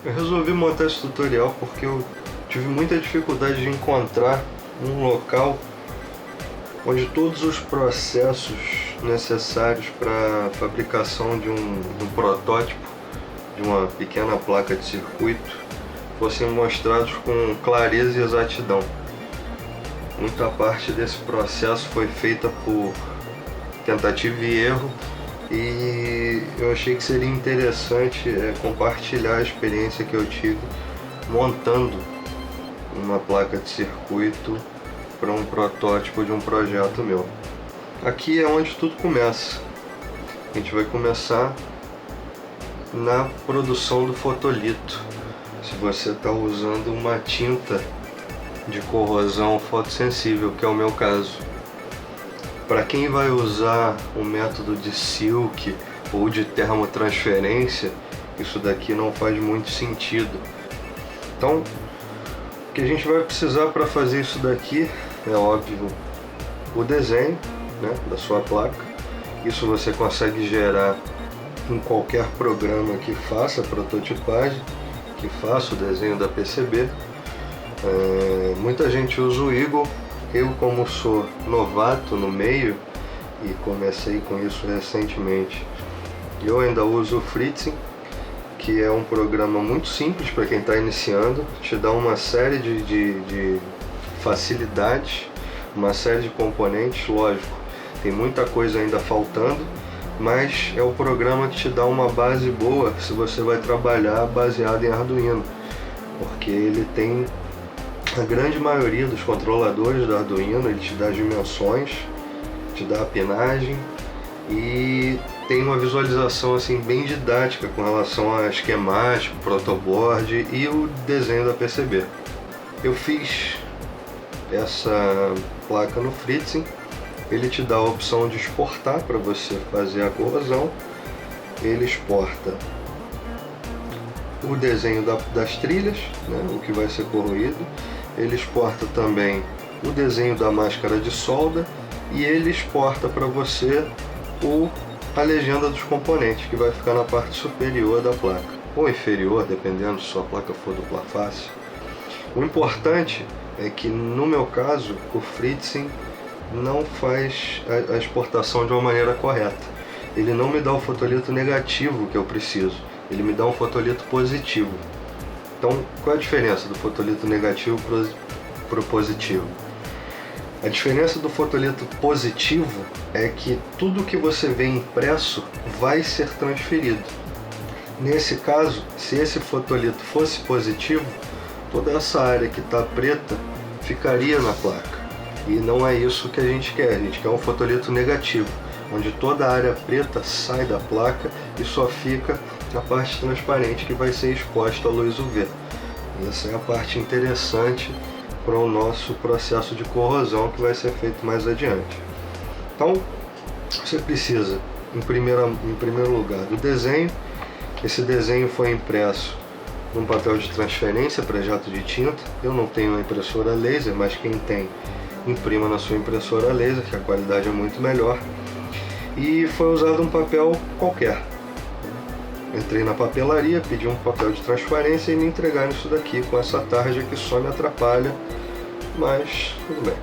Eu resolvi montar esse tutorial porque eu tive muita dificuldade de encontrar um local onde todos os processos necessários para a fabricação de um protótipo de uma pequena placa de circuito fossem mostrados com clareza e exatidão. Muita parte desse processo foi feita por tentativa e erro, e eu achei que seria interessante compartilhar a experiência que eu tive montando uma placa de circuito para um protótipo de um projeto meu. Aqui é onde tudo começa. A gente vai começar na produção do fotolito. Se você está usando uma tinta de corrosão fotossensível, que é o meu caso. Para quem vai usar o método de silk ou de termotransferência, isso daqui não faz muito sentido. Então, o que a gente vai precisar para fazer isso daqui é óbvio o desenho, né, da sua placa. Isso você consegue gerar em qualquer programa que faça prototipagem, que faça o desenho da PCB. Muita gente usa o Eagle. Eu, como sou novato no meio e comecei com isso recentemente, eu ainda uso o Fritzing, que é um programa muito simples para quem está iniciando, te dá uma série de facilidades, uma série de componentes. Lógico, tem muita coisa ainda faltando, mas é o programa que te dá uma base boa se você vai trabalhar baseado em Arduino, porque ele tem a grande maioria dos controladores do Arduino. Ele te dá as dimensões, te dá a pinagem e tem uma visualização assim bem didática com relação a esquemático, protoboard e o desenho da PCB. Eu fiz essa placa no Fritzing. Ele te dá a opção de exportar para você fazer a corrosão. Ele exporta o desenho das trilhas, né, o que vai ser corroído. Ele exporta também o desenho da máscara de solda e ele exporta para você a legenda dos componentes, que vai ficar na parte superior da placa, ou inferior, dependendo se sua placa for dupla face. O importante é que, no meu caso, o Fritzing não faz a exportação de uma maneira correta. Ele não me dá o fotolito negativo que eu preciso, ele me dá um fotolito positivo. Então, qual é a diferença do fotolito negativo para o positivo? A diferença do fotolito positivo é que tudo que você vê impresso vai ser transferido. Nesse caso, se esse fotolito fosse positivo, toda essa área que está preta ficaria na placa. E não é isso que a gente quer um fotolito negativo, onde toda a área preta sai da placa e só fica a parte transparente que vai ser exposta à luz UV. Essa é a parte interessante para o nosso processo de corrosão, que vai ser feito mais adiante. Então, você precisa, em primeiro lugar, do desenho. Esse desenho foi impresso num papel de transferência para jato de tinta. Eu não tenho uma impressora laser, mas quem tem, imprima na sua impressora laser, que a qualidade é muito melhor. E foi usado um papel qualquer. Entrei na papelaria, pedi um papel de transparência e me entregaram isso daqui com essa tarja que só me atrapalha, mas tudo bem.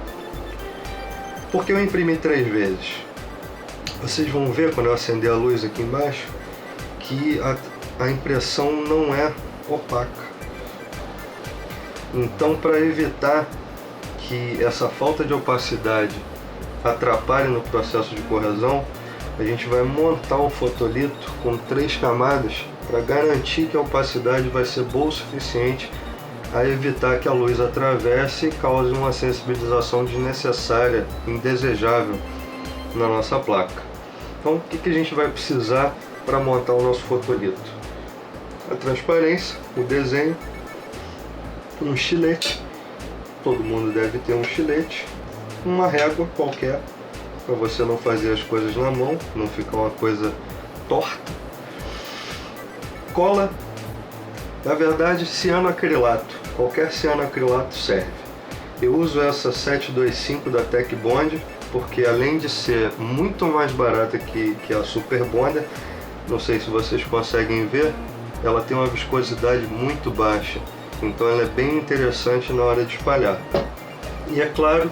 Porque eu imprimi 3 vezes? Vocês vão ver quando eu acender a luz aqui embaixo que a impressão não é opaca. Então, para evitar que essa falta de opacidade atrapalhe no processo de corrosão, a gente vai montar um fotolito com 3 camadas para garantir que a opacidade vai ser boa o suficiente a evitar que a luz atravesse e cause uma sensibilização desnecessária, indesejável na nossa placa. Então, o que a gente vai precisar para montar o nosso fotolito? A transparência, o desenho, um estilete, todo mundo deve ter um estilete, uma régua qualquer, para você não fazer as coisas na mão, não ficar uma coisa torta. Cola, na verdade, cianoacrilato, qualquer cianoacrilato serve. Eu uso essa 725 da Tech Bond, porque além de ser muito mais barata que a Super Bonder, não sei se vocês conseguem ver, ela tem uma viscosidade muito baixa, então ela é bem interessante na hora de espalhar. E é claro,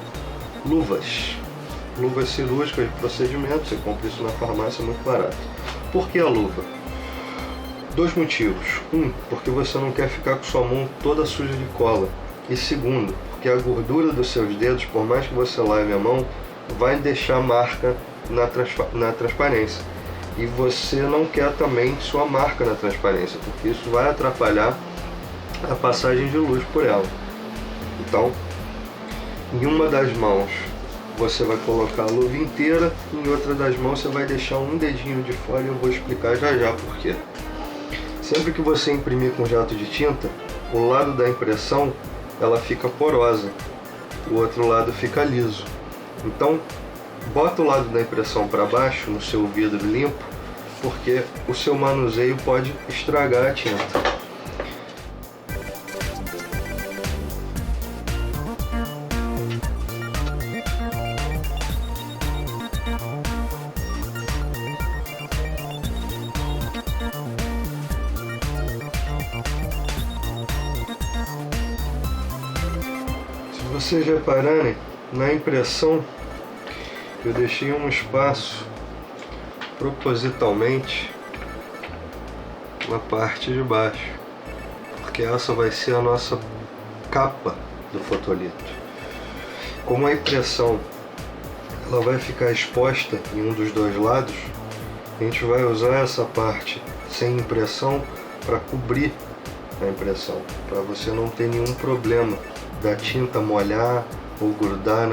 luvas cirúrgicas de procedimento, você compra isso na farmácia, é muito barato. Por que a luva? 2 motivos. Porque você não quer ficar com sua mão toda suja de cola. E segundo, porque a gordura dos seus dedos, por mais que você lave a mão, vai deixar marca na transparência. E você não quer também sua marca na transparência, porque isso vai atrapalhar a passagem de luz por ela. Então, em uma das mãos você vai colocar a luva inteira, em outra das mãos você vai deixar um dedinho de fora, e eu vou explicar já já por quê. Sempre que você imprimir com jato de tinta, o lado da impressão ela fica porosa, o outro lado fica liso. Então, bota o lado da impressão para baixo no seu vidro limpo, porque o seu manuseio pode estragar a tinta. Se vocês repararem, na impressão eu deixei um espaço propositalmente na parte de baixo, porque essa vai ser a nossa capa do fotolito. Como a impressão ela vai ficar exposta em um dos 2 lados, a gente vai usar essa parte sem impressão para cobrir a impressão, para você não ter nenhum problema da tinta molhar ou grudar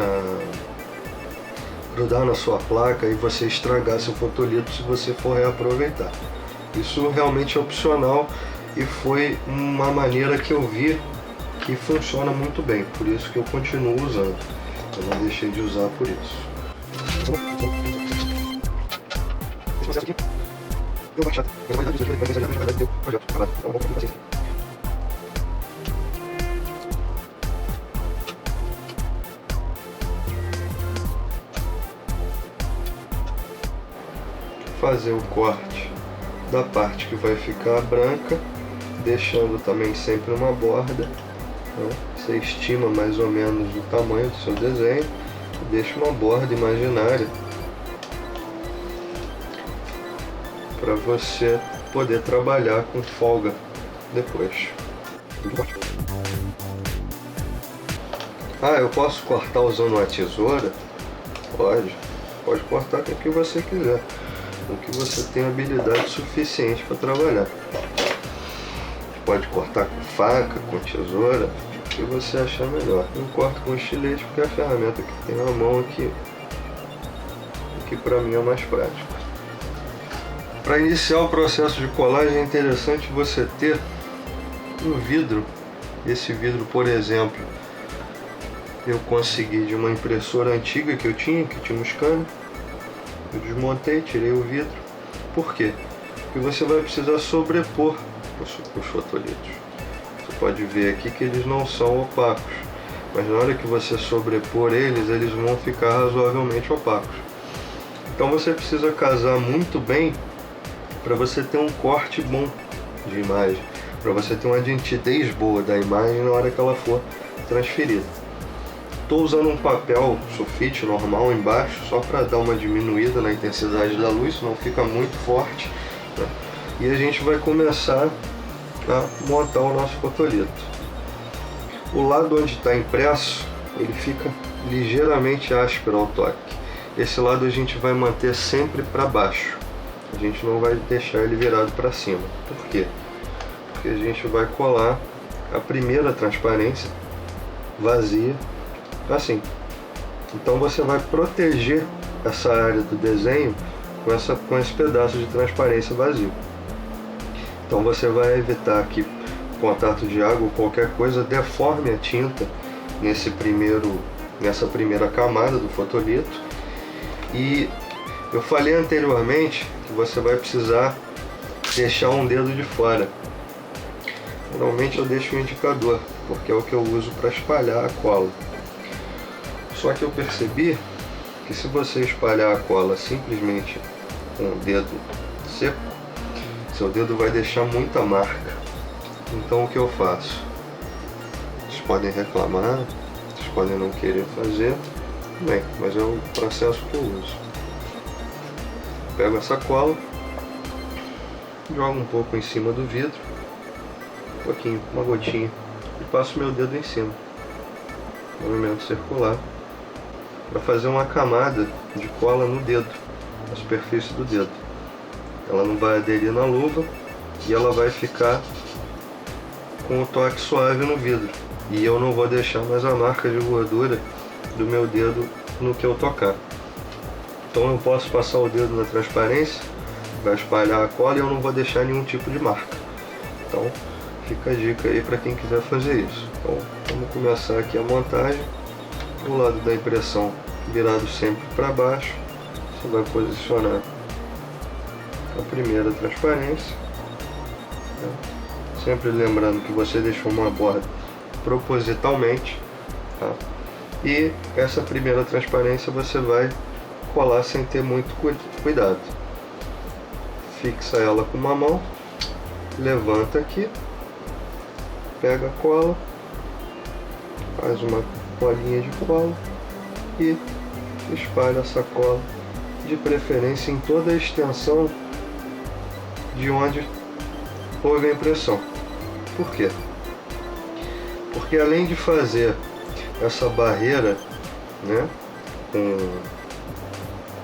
na sua placa e você estragar seu fotolito se você for reaproveitar. Isso realmente é opcional e foi uma maneira que eu vi que funciona muito bem, por isso que eu continuo usando. Eu não deixei de usar por isso. Fazer o corte da parte que vai ficar branca, deixando também sempre uma borda, né? Você estima mais ou menos o tamanho do seu desenho, deixa uma borda imaginária para você poder trabalhar com folga depois. Eu posso cortar usando uma tesoura? Pode cortar com o que você quiser, com o que você tem habilidade suficiente para trabalhar. Pode cortar com faca, com tesoura, o que você achar melhor. Eu corto com estilete porque é a ferramenta que tem na mão aqui, que para mim é mais prático. Para iniciar o processo de colagem é interessante você ter um vidro. Esse vidro, por exemplo, eu consegui de uma impressora antiga que tinha um scanner. Eu desmontei, tirei o vidro. Por quê? Porque você vai precisar sobrepor os fotolitos. Você pode ver aqui que eles não são opacos, mas na hora que você sobrepor eles vão ficar razoavelmente opacos. Então você precisa casar muito bem para você ter um corte bom de imagem, para você ter uma nitidez boa da imagem na hora que ela for transferida. Estou usando um papel sulfite normal embaixo, só para dar uma diminuída na intensidade da luz, senão fica muito forte, né? E a gente vai começar a montar o nosso fotolito. O lado onde está impresso, ele fica ligeiramente áspero ao toque. Esse lado a gente vai manter sempre para baixo. A gente não vai deixar ele virado para cima. Por quê? Porque a gente vai colar a primeira transparência vazia assim. Então você vai proteger essa área do desenho com esse pedaço de transparência vazio. Então você vai evitar que contato de água ou qualquer coisa deforme a tinta nessa primeira camada do fotolito. E eu falei anteriormente que você vai precisar deixar um dedo de fora. Normalmente eu deixo o indicador, porque é o que eu uso para espalhar a cola. Só que eu percebi que se você espalhar a cola simplesmente com o dedo seco, Seu dedo vai deixar muita marca. Então o que eu faço? Vocês podem reclamar, vocês podem não querer fazer, bem, mas é o processo que eu uso. Pego essa cola, jogo um pouco em cima do vidro, um pouquinho, uma gotinha, e passo meu dedo em cima. Movimento circular, para fazer uma camada de cola no dedo, na superfície do dedo. Ela não vai aderir na luva e ela vai ficar com o toque suave no vidro. E eu não vou deixar mais a marca de gordura do meu dedo no que eu tocar. Então eu posso passar o dedo na transparência, vai espalhar a cola e eu não vou deixar nenhum tipo de marca. Então fica a dica aí para quem quiser fazer isso. Então vamos começar aqui a montagem. O lado da impressão virado sempre para baixo, você vai posicionar a primeira transparência, né? Sempre lembrando que você deixou uma borda propositalmente, tá? E essa primeira transparência você vai colar sem ter muito cuidado. Fixa ela com uma mão, levanta aqui, pega a cola, faz uma colinha de cola e espalha essa cola, de preferência em toda a extensão de onde houve a impressão. Por quê? Porque além de fazer essa barreira, né,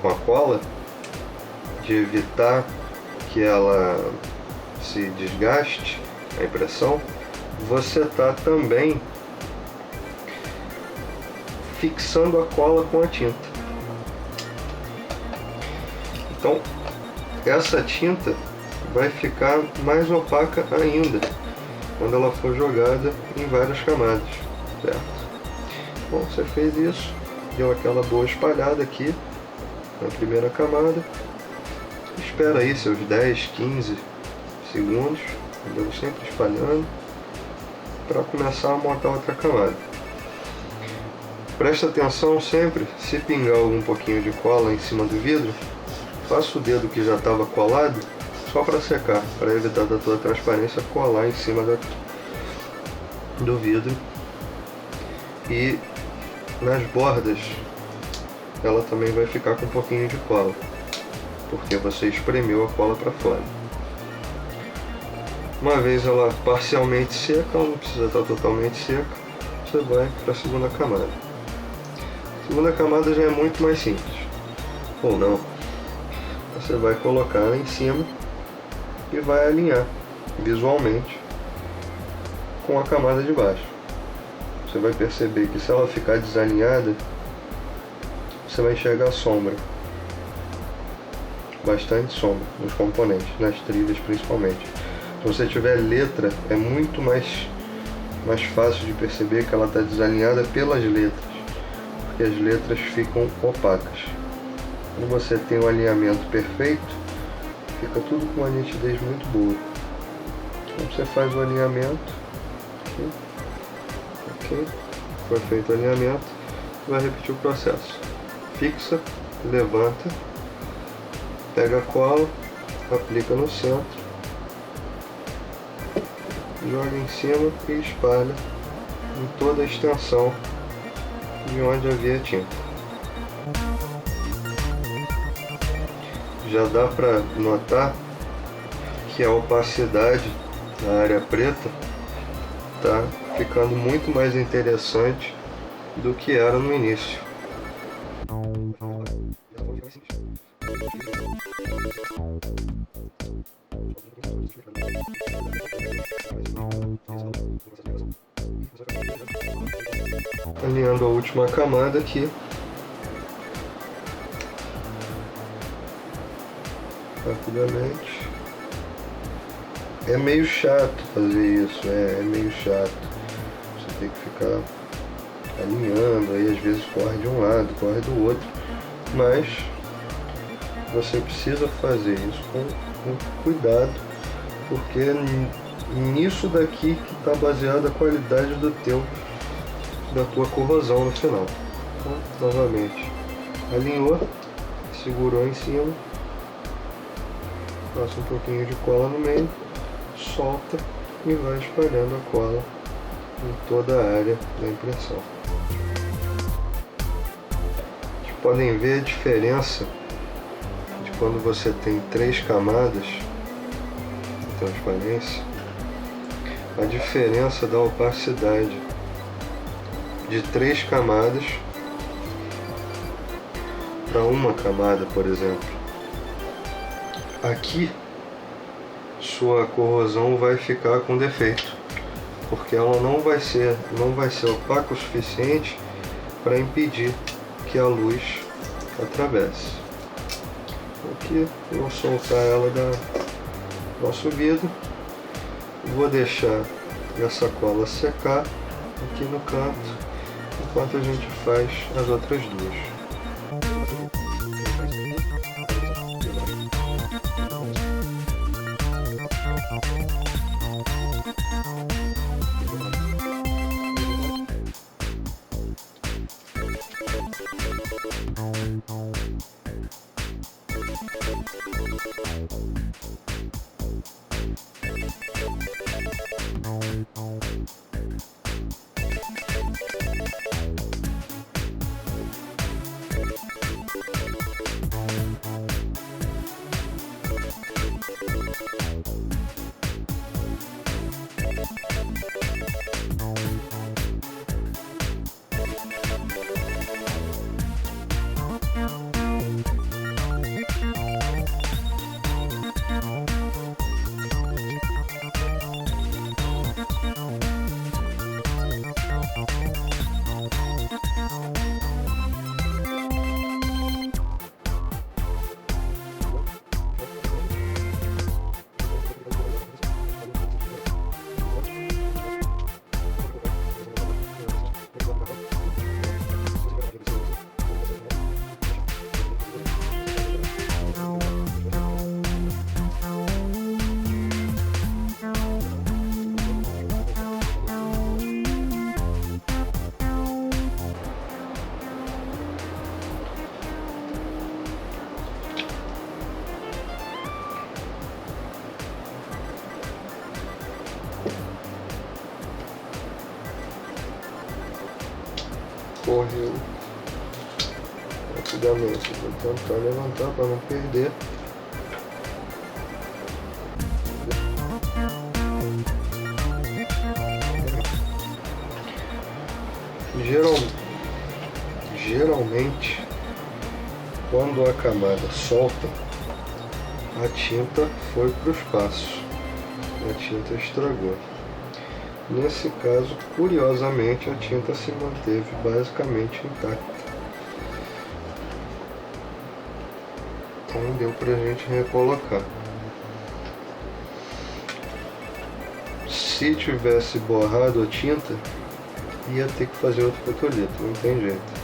com a cola, de evitar que ela se desgaste, a impressão, você está também fixando a cola com a tinta. Então essa tinta vai ficar mais opaca ainda quando ela for jogada em várias camadas, certo? Bom, você fez isso, deu aquela boa espalhada aqui na primeira camada, espera aí seus 10, 15 segundos, entendeu? Sempre espalhando para começar a montar outra camada. Presta atenção sempre, se pingar algum pouquinho de cola em cima do vidro, faça o dedo que já estava colado só para secar, para evitar da tua transparência colar em cima do vidro. E nas bordas ela também vai ficar com um pouquinho de cola, porque você espremeu a cola para fora. Uma vez ela parcialmente seca, ela não precisa estar totalmente seca, você vai para a segunda camada. A segunda camada já é muito mais simples, ou não. Você vai colocar ela em cima e vai alinhar visualmente com a camada de baixo. Você vai perceber que se ela ficar desalinhada, você vai enxergar sombra, bastante sombra nos componentes, nas trilhas principalmente. Se você tiver letra, é muito mais fácil de perceber que ela está desalinhada pelas letras, porque as letras ficam opacas. Quando você tem um alinhamento perfeito, fica tudo com uma nitidez muito boa. Então você faz o alinhamento, ok, foi feito o alinhamento, vai repetir o processo. Fixa, levanta, pega a cola, aplica no centro, joga em cima e espalha em toda a extensão de onde havia tinta. Já dá para notar que a opacidade na área preta está ficando muito mais interessante do que era no início. Alinhando a última camada aqui, rapidamente. É meio chato fazer isso, é meio chato. Você tem que ficar alinhando, aí às vezes corre de um lado, corre do outro, mas você precisa fazer isso com cuidado, porque nisso daqui que está baseada a qualidade da tua corrosão no final. Então, novamente, alinhou, segurou em cima, Passa um pouquinho de cola no meio, solta e vai espalhando a cola em toda a área da impressão. Vocês podem ver a diferença de quando você tem 3 camadas de transparência, a diferença da opacidade de 3 camadas para uma camada, por exemplo. Aqui sua corrosão vai ficar com defeito, porque ela não vai ser opaca o suficiente para impedir que a luz atravesse. Aqui eu vou soltar ela do nosso vidro, vou deixar essa cola secar aqui no canto, enquanto a gente faz as outras duas. Correu rapidamente, vou tentar levantar para não perder. Geralmente, quando a camada solta, a tinta foi para o espaço, a tinta estragou. Nesse caso, curiosamente, a tinta se manteve basicamente intacta. Então deu pra gente recolocar. Se tivesse borrado a tinta, ia ter que fazer outro fotolito, não tem jeito.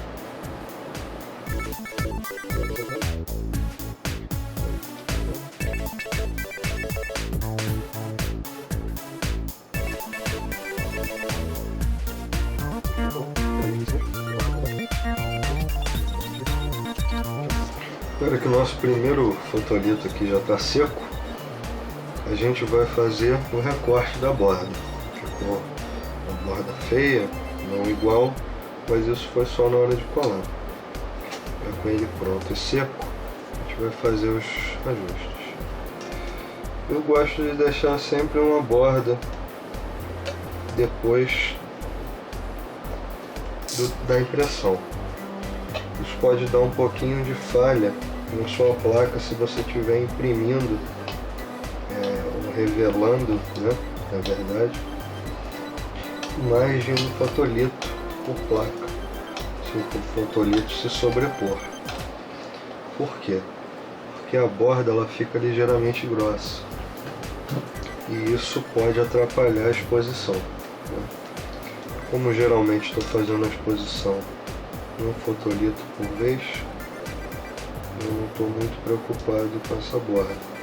Agora que o nosso primeiro fotolito aqui já está seco, a gente vai fazer o recorte da borda. Ficou uma borda feia, não igual, mas isso foi só na hora de colar. Já com ele pronto e seco, a gente vai fazer os ajustes. Eu gosto de deixar sempre uma borda depois da impressão. Isso pode dar um pouquinho de falha na sua placa se você estiver imprimindo ou revelando, né, na verdade, mais de um fotolito por placa, se o fotolito se sobrepor. Por quê? Porque a borda ela fica ligeiramente grossa e isso pode atrapalhar a exposição, né? Como geralmente estou fazendo a exposição um fotolito por vez, eu não estou muito preocupado com essa borda.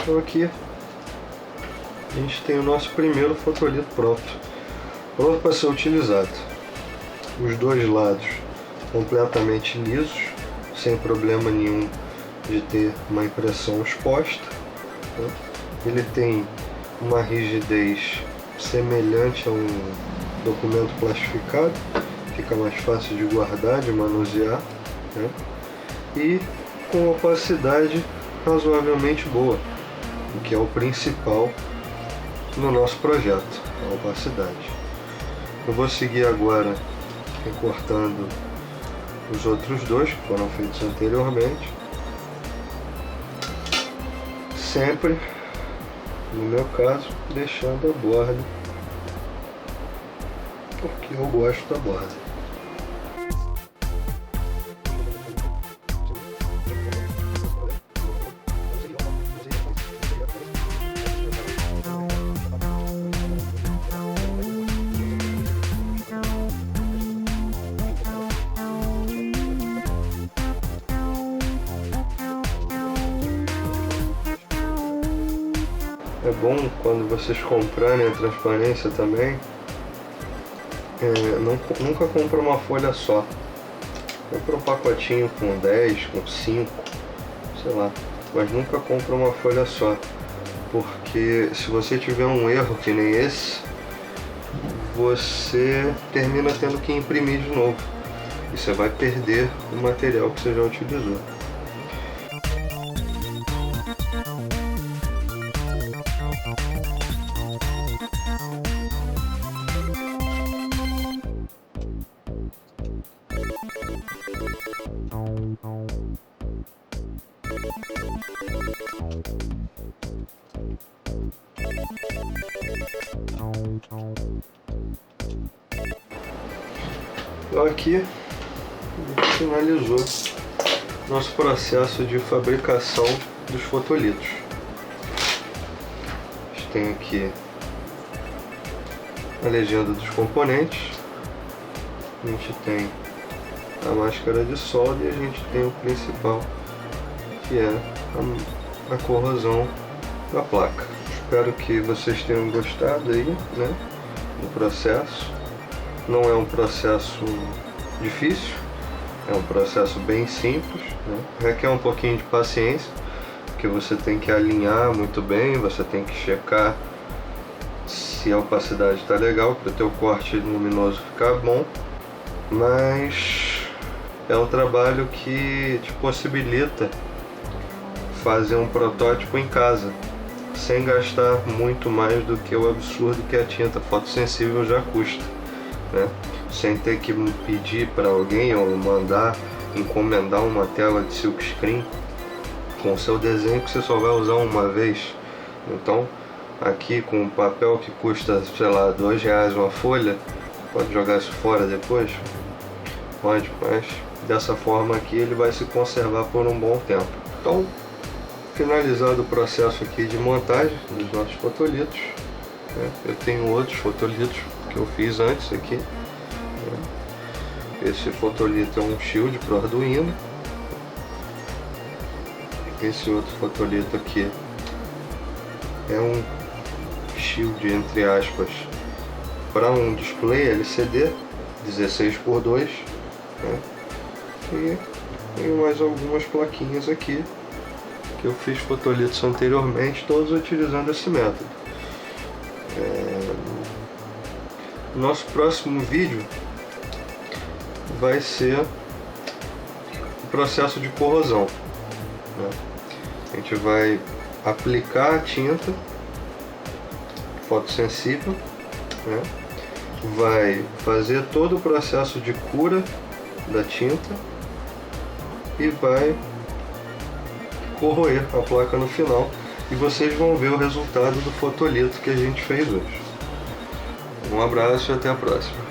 Então aqui a gente tem o nosso primeiro fotolito pronto para ser utilizado. Os dois lados completamente lisos, sem problema nenhum de ter uma impressão exposta, né? Ele tem uma rigidez semelhante a um documento plastificado, fica mais fácil de guardar, de manusear, né? E com opacidade razoavelmente boa, o que é o principal no nosso projeto, a opacidade. Eu vou seguir agora recortando os outros dois que foram feitos anteriormente, sempre, no meu caso, deixando a borda, porque eu gosto da borda. É bom quando vocês comprarem a transparência também, nunca compra uma folha só. Compra um pacotinho com 10, com 5, sei lá, mas nunca compra uma folha só, porque se você tiver um erro que nem esse, você termina tendo que imprimir de novo e você vai perder o material que você já utilizou. Então aqui a gente finalizou nosso processo de fabricação dos fotolitos. A gente tem aqui a legenda dos componentes, a gente tem a máscara de solda e a gente tem o principal, que é a corrosão da placa. Espero que vocês tenham gostado aí, né, do processo. Não é um processo difícil, é um processo bem simples, né? Requer um pouquinho de paciência, porque você tem que alinhar muito bem, você tem que checar se a opacidade está legal para o teu corte luminoso ficar bom, mas é um trabalho que te possibilita fazer um protótipo em casa, sem gastar muito mais do que o absurdo que a tinta fotossensível já custa, né? Sem ter que pedir para alguém ou mandar encomendar uma tela de silkscreen com o seu desenho que você só vai usar uma vez. Então aqui com um papel que custa, sei lá, R$2 uma folha, pode jogar isso fora depois? Pode, mas dessa forma aqui ele vai se conservar por um bom tempo. Então, finalizado o processo aqui de montagem dos nossos fotolitos, né? Eu tenho outros fotolitos que eu fiz antes aqui, né? Esse fotolito é um shield para o Arduino. Esse outro fotolito aqui é um shield, entre aspas, para um display LCD 16x2, né? E tem mais algumas plaquinhas aqui que eu fiz fotolitos anteriormente, todos utilizando esse método. Nosso próximo vídeo vai ser o processo de corrosão, né? A gente vai aplicar a tinta fotossensível, né? Vai fazer todo o processo de cura da tinta e vai corroer a placa no final, e vocês vão ver o resultado do fotolito que a gente fez hoje. Um abraço e até a próxima.